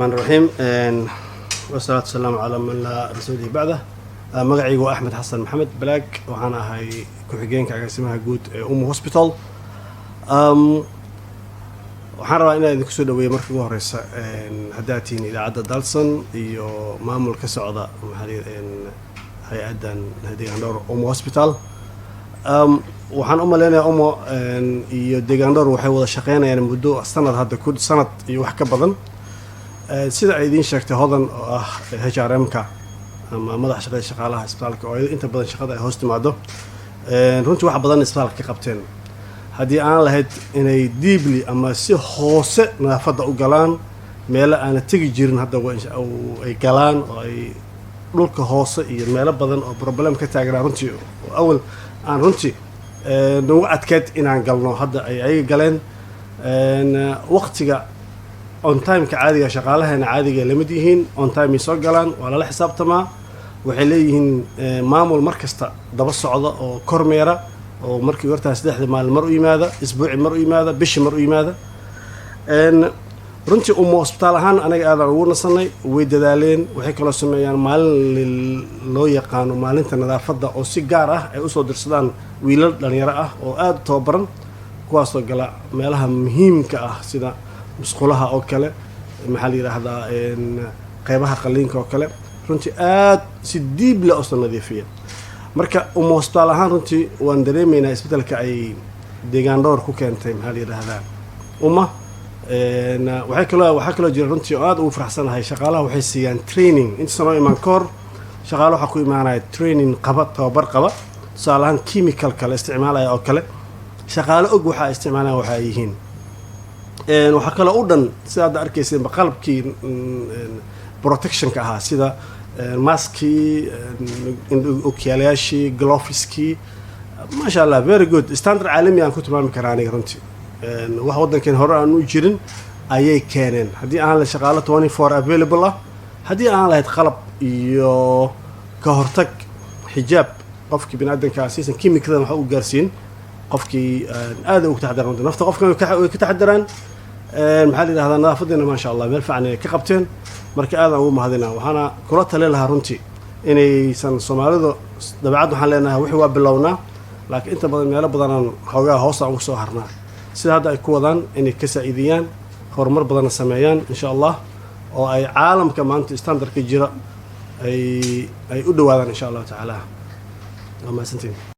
الرحمن الرحيم والصلاة والسلام على من لا رسول بعده magacaygu waa Axmed Xasan Maxamed Black waxaan ahay ku-xigeenka agaasimaha guud ee Hospital waxaan rabaa inaan idinku soo dhaweeyo markii ugu horeysa hadda tiin idaacadda Dalsan iyo maamulka socda hay'adan deegaan dhowr Hospital waxaan u maleynayaa iyo deegaan dhowr waxay wada shaqeynayaan muddo sanad hadda ku sanad iyo wax ka badan sida ay idin sheegtay hodan oo ah HRM-ka ama madax shaqada shaqaalaha isbitaalka oo inta badan shaqada ay hoos timaado runtii wax badan isbitaalka ka qabteen haddii aan lahayd inay deeply ama si hoose nadaafadda u galaan meelo aan tagi jirin hadda ay galaan oo ay dhulka hoose iyo meelo badan oo problem ka taagan runtii awal aan runtii nagu adkeed inaan galno hadda ay galeen waqtiga on time ka caadiga shaqaalaheena caadiga lamid yihiin on time ay soo galaan waa la xisaabtamaa waxay leeyihiin maamul markasta daba socda oo kormeera oo markii hortaas 3 maalin mar u yimaada isbuuci mar u yimaada bishi mar u yimaada runtii hospital ahaan anaga aad ugu nasanay way dadaaleen waxay kala sameeyaan maalin loo yaqaan maalinta nadaafadda oo si gaar ah ay u soo dirsadaan wiilal dhalinyaro ah oo aad tababaran kuwaas oo gala meelaha muhiimka ah sida musqulaha oo kale maxaa la yiraahdaa qaybaha qaliinka oo kale runtii aad si deep la oo nadiifiya marka hospital ahaan runtii waan dareemeynaa isbitaalka ay deegaan dhowr ku keentay maxaa la yiraahdaa waxaa kaloo jira runtii oo aad ugu faraxsanahay shaqaalaha waxay siiyaan training inta sano imaan ka hor shaqaalaha waxaa ku imaanaya training tababar qaba tusaale ahaan chemical kale isticmaalaya oo kale shaqaale og waxaa isticmaalaya waxa ay yihiin waxaa kaloo u dhan sida hadda arkayseen qalabkii protectionka ahaa sida maskii okyaalayaashii gloveski maasha allah very good standard caalami aan ku tilmaami karaa aniga runtii wax waddankeen hore aan u jirin ayay keeneen haddii aan la shaqaalo 24 available ah haddii aan lahayd qalab iyo ka hortag xijaab qofkii bini'aadanka asiisan kimikadan waxa u gaarsiin qofkii aad ugu taxadaraan nafta qofkan way ka taxadaraan maxaa la yiraahdaa nadaafadina ma sha Allah meel fiican ay ka qabteen marka aad ugu mahadinaa waxaana kula talin lahaa runtii inaysan Soomaalidu dabacad waxaan leenahay wixii waa bilowna laakiin inta badan meelo badan aan xoogaa hoos aan ugu soo harnaa sida hadda ay ku wadaan inay ka saacidiyaan horumar badan sameeyaan insha Allah oo ay caalamka maanta standardka jira ay u dhawaadaan insha Allah taala ama santiin